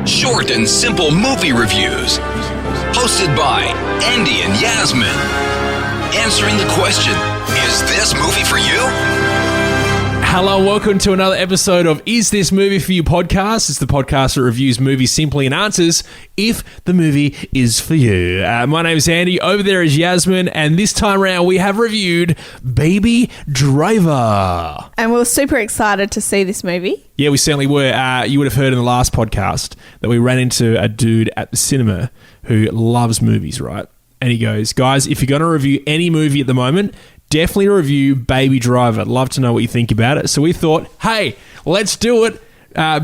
Short and simple movie reviews. Hosted by Andy and Yasmin. Answering the question, is this movie for you? Hello, welcome to another episode of Is This Movie For You podcast. It's the podcast that reviews movies simply and answers if the movie is for you. My name is Andy, over there is Yasmin, and this time around we have reviewed Baby Driver. And we were super excited to see this movie. Yeah, we certainly were. You would have heard in the last podcast that we ran into a dude at the cinema who loves movies, right? And he goes, guys, if you're going to review any movie at the moment, definitely review Baby Driver. I'd love to know what you think about it. So we thought, hey, let's do it.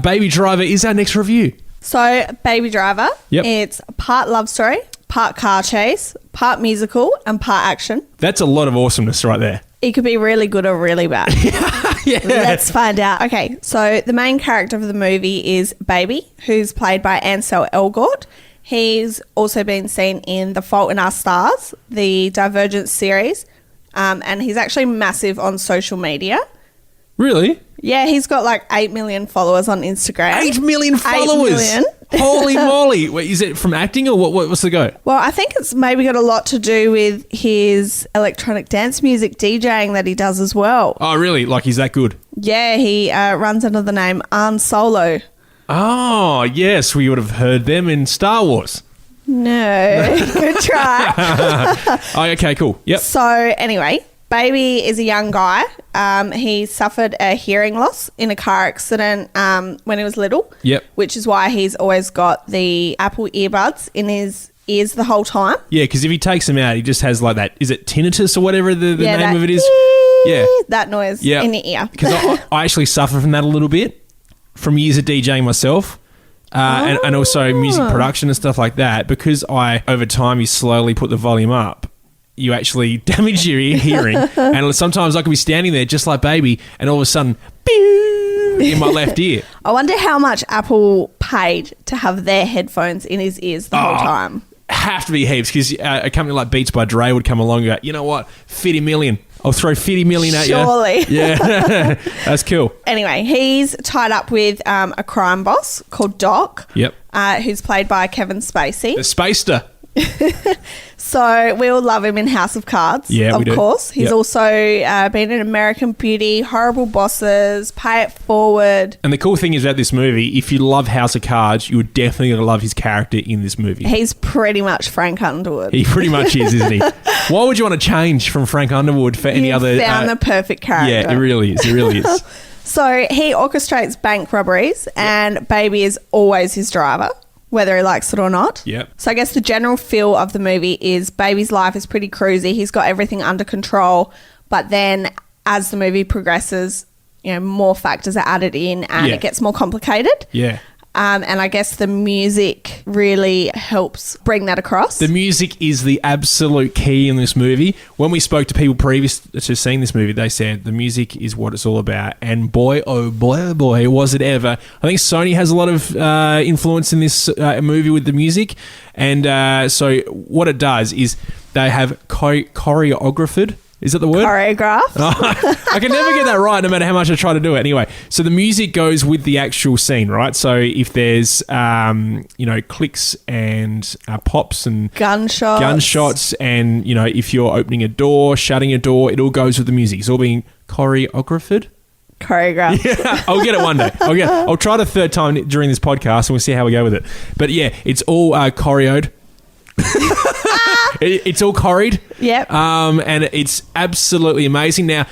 Baby Driver is our next review. So, Baby Driver, It's part love story, part car chase, part musical, and part action. That's a lot of awesomeness right there. It could be really good or really bad. Yeah. Let's find out. Okay, so the main character of the movie is Baby, who's played by Ansel Elgort. He's also been seen in The Fault in Our Stars, the Divergent series, and he's actually massive on social media. Really? Yeah, he's got like 8 million followers on Instagram. 8 million followers? 8 million. Holy moly. Wait, is it from acting or what's the go? Well, I think it's maybe got a lot to do with his electronic dance music DJing that he does as well. Oh, really? Like he's that good? Yeah, he runs under the name Solo. Oh, yes. We would have heard them in Star Wars. No. Good try. Oh, okay, cool. Yep. So, anyway, Baby is a young guy. He suffered a hearing loss in a car accident when he was little. Yep. Which is why he's always got the Apple earbuds in his ears the whole time. Yeah, because if he takes them out, he just has like that. Is it tinnitus or whatever the name of it is? Yeah. That noise in your ear. Because I actually suffer from that a little bit from years of DJing myself. And also music production and stuff like that. Because over time, you slowly put the volume up, you actually damage your hearing. And sometimes I could be standing there just like Baby, and all of a sudden, pew, in my left ear. I wonder how much Apple paid to have their headphones in his ears the whole time. Have to be heaps, because a company like Beats by Dre would come along and go, you know what, 50 million. I'll throw 50 million at you. Surely. Yeah, that's cool. Anyway, he's tied up with a crime boss called Doc. Yep. Who's played by Kevin Spacey. The Spacester. So we all love him in House of Cards. Yeah, we do. Of course. He's also been in American Beauty, Horrible Bosses, Pay It Forward. And the cool thing is about this movie, if you love House of Cards, you would definitely going to love his character in this movie. He's pretty much Frank Underwood. He pretty much is, isn't he? Why would you want to change from Frank Underwood for any other... found the perfect character. Yeah, it really is. It really is. So he orchestrates bank robberies, and Baby is always his driver, whether he likes it or not. Yep. So I guess the general feel of the movie is Baby's life is pretty cruisy. He's got everything under control. But then as the movie progresses, more factors are added in and it gets more complicated. Yeah. And I guess the music really helps bring that across. The music is the absolute key in this movie. When we spoke to people previous to seeing this movie, they said the music is what it's all about. And boy, oh boy, was it ever. I think Sony has a lot of influence in this movie with the music. And so what it does is they have choreographed. Is that the word? Choreograph. I can never get that right no matter how much I try to do it. Anyway, so the music goes with the actual scene, right? So if there's, clicks and pops and... Gunshots and, if you're opening a door, shutting a door, it all goes with the music. It's all being choreographed. Yeah, I'll get it one day. I'll try it a third time during this podcast and we'll see how we go with it. But yeah, it's all choreoed. It's all chorried. Yep. And it's absolutely amazing. Now,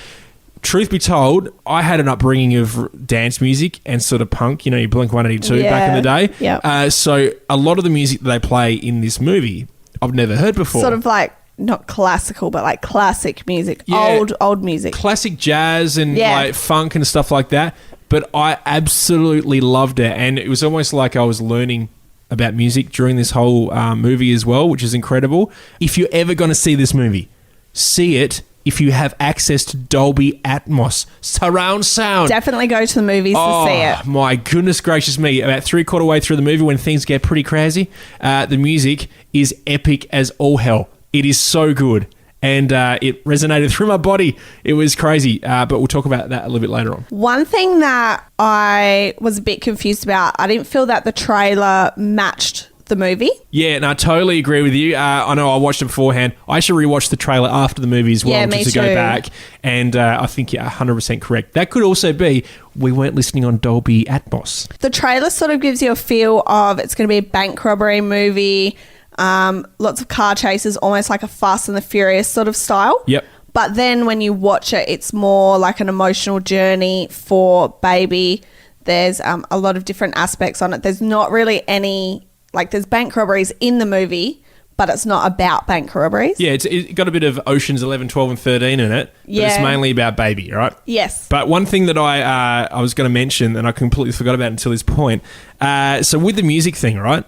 truth be told, I had an upbringing of dance music and sort of punk, you Blink-182 back in the day. Yep. So a lot of the music that they play in this movie, I've never heard before. Sort of like, not classical, but like classic music. Yeah. Old music. Classic jazz and like funk and stuff like that. But I absolutely loved it. And it was almost like I was learning about music during this whole movie as well, which is incredible. If you're ever going to see this movie, see it if you have access to Dolby Atmos surround sound. Definitely go to the movies to see it. My goodness gracious me. About 3/4 way through the movie when things get pretty crazy, the music is epic as all hell. It is so good. and it resonated through my body. It was crazy, but we'll talk about that a little bit later on. One thing that I was a bit confused about, I didn't feel that the trailer matched the movie. Yeah, and I totally agree with you. I know I watched it beforehand. I actually rewatched the trailer after the movie as well, Yeah, just me to go too. back. And I think you're 100% correct. That could also be we weren't listening on Dolby Atmos. The trailer sort of gives you a feel of it's going to be a bank robbery movie, lots of car chases, almost like a Fast and the Furious sort of style. Yep. But then when you watch it, it's more like an emotional journey for Baby. There's a lot of different aspects on it. There's not really any... Like, there's bank robberies in the movie, but it's not about bank robberies. Yeah, it got a bit of Oceans 11, 12 and 13 in it. But it's Yeah. mainly about Baby, right? Yes. But one thing that I was going to mention, and I completely forgot about until this point. So with the music thing, right?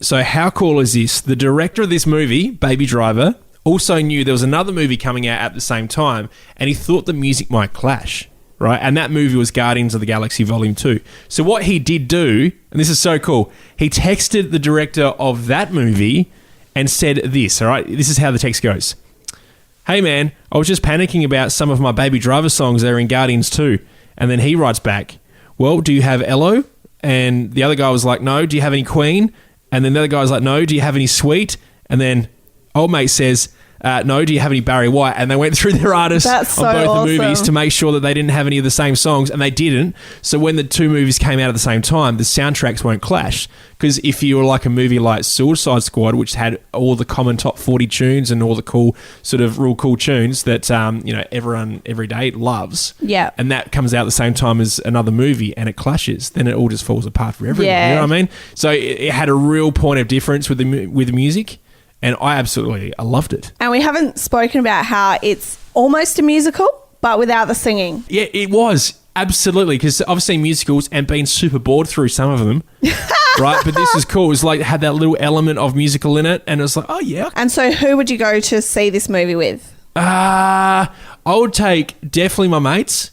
So how cool is this? The director of this movie, Baby Driver, also knew there was another movie coming out at the same time, and he thought the music might clash. Right, and that movie was Guardians of the Galaxy Volume 2. So what he did do, and this is so cool, he texted the director of that movie and said this, all right? This is how the text goes. Hey, man, I was just panicking about some of my Baby Driver songs that are in Guardians 2. And then he writes back, well, do you have Elo? And the other guy was like, no. Do you have any Queen? And then the other guy was like, no. Do you have any Sweet? And then old mate says... no, do you have any Barry White? And they went through their artists That's so of both awesome. the movies to make sure that they didn't have any of the same songs, and they didn't. So when the two movies came out at the same time, the soundtracks won't clash. Because if you were like a movie like Suicide Squad, which had all the common top 40 tunes and all the cool, sort of real cool tunes that everyone every day loves, Yeah. and that comes out at the same time as another movie and it clashes, then it all just falls apart for everyone. Yeah. You know what I mean? So it had a real point of difference with the music. And I loved it. And we haven't spoken about how it's almost a musical, but without the singing. Yeah, it was. Absolutely. Because I've seen musicals and been super bored through some of them. Right? But this is cool. It was like, it had that little element of musical in it. And it was like, oh, yeah. And so who would you go to see this movie with? I would take definitely my mates.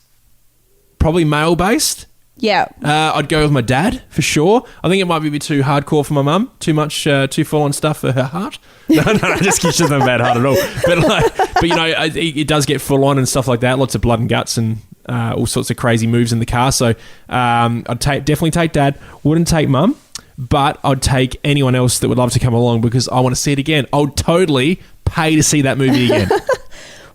Probably male-based. Yeah. I'd go with my dad for sure. I think it might be a bit too hardcore for my mum. Too much, too full-on stuff for her heart. No, just kidding. She doesn't have a bad heart at all. But you know, it does get full-on and stuff like that. Lots of blood and guts and all sorts of crazy moves in the car. So I'd definitely take dad. Wouldn't take mum, but I'd take anyone else that would love to come along because I want to see it again. I would totally pay to see that movie again.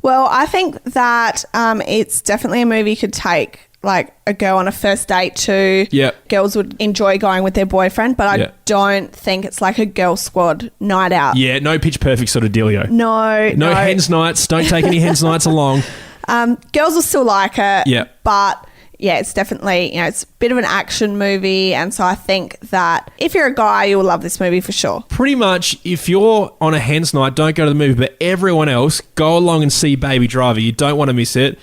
Well, I think that it's definitely a movie you could take like a girl on a first date to. Yeah. Girls would enjoy going with their boyfriend, but I don't think it's like a girl squad night out. Yeah, no Pitch Perfect sort of dealio. No. Hens nights. Don't take any hens nights along. Girls will still like it. Yeah. But yeah, it's definitely, it's a bit of an action movie. And so I think that if you're a guy, you'll love this movie for sure. Pretty much, if you're on a hens night, don't go to the movie. But everyone else, go along and see Baby Driver. You don't want to miss it.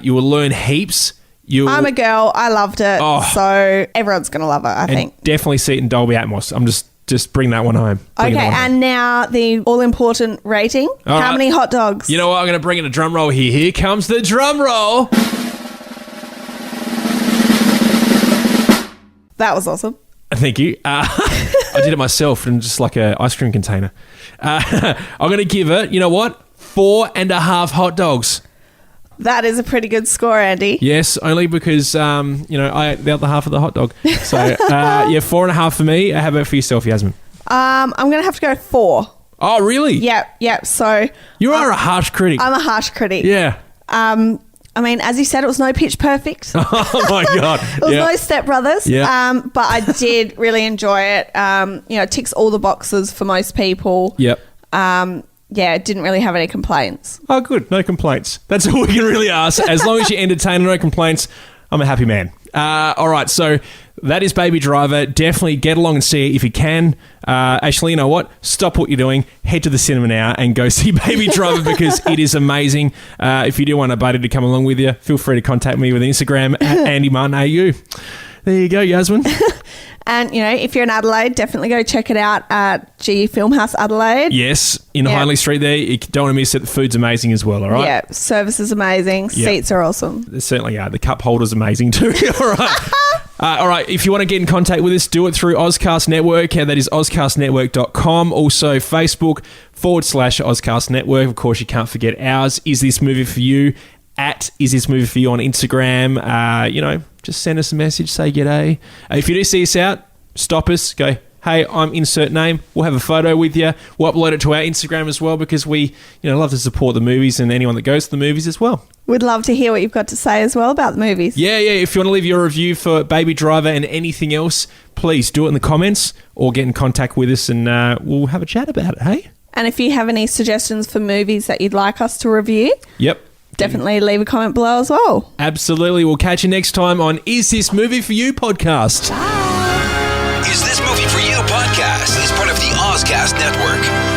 You will learn heaps. I'm a girl. I loved it. Oh. So everyone's going to love it, I think. Definitely see it in Dolby Atmos. I'm just bring that one home. Okay, and now the all-important rating. All How right. many hot dogs? You know what? I'm going to bring in a drum roll here. Here comes the drum roll. That was awesome. Thank you. I did it myself in just like an ice cream container. I'm going to give it, you know what? 4.5 hot dogs. That is a pretty good score, Andy. Yes, only because, I ate the other half of the hot dog. So, 4.5 for me. How about for yourself, Yasmin? I'm going to have to go 4. Oh, really? Yep. So You are a harsh critic. I'm a harsh critic. Yeah. I mean, as you said, it was no Pitch Perfect. Oh, my God. It was no Step Brothers. Yeah. But I did really enjoy it. It ticks all the boxes for most people. Yep. Didn't really have any complaints. Oh, good. No complaints. That's all we can really ask. As long as you entertain and no complaints, I'm a happy man. All right, so that is Baby Driver. Definitely get along and see it if you can. Actually, you know what? Stop what you're doing. Head to the cinema now and go see Baby Driver because it is amazing. If you do want a buddy to come along with you, feel free to contact me with Instagram at AndyMartinAU. There you go, Yasmin. And, if you're in Adelaide, definitely go check it out at G Filmhouse Adelaide. Yes, in Hindley Street there. You don't want to miss it. The food's amazing as well, all right? Yeah, service is amazing. Yeah. Seats are awesome. They certainly are. The cup holder's amazing too, all right? All right, if you want to get in contact with us, do it through Ozcast Network. That is ozcastnetwork.com. Also, Facebook.com/Ozcast Network. Of course, you can't forget ours. Is This Movie For You? Is This Movie For You on Instagram. Just send us a message, say g'day. If you do see us out, stop us, go, hey, I'm insert name. We'll have a photo with you. We'll upload it to our Instagram as well because we love to support the movies and anyone that goes to the movies as well. We'd love to hear what you've got to say as well about the movies. Yeah. If you want to leave your review for Baby Driver and anything else, please do it in the comments or get in contact with us and we'll have a chat about it, hey? And if you have any suggestions for movies that you'd like us to review, definitely leave a comment below as well. Absolutely. We'll catch you next time on Is This Movie For You podcast. Is This Movie For You podcast is part of the Ozcast Network.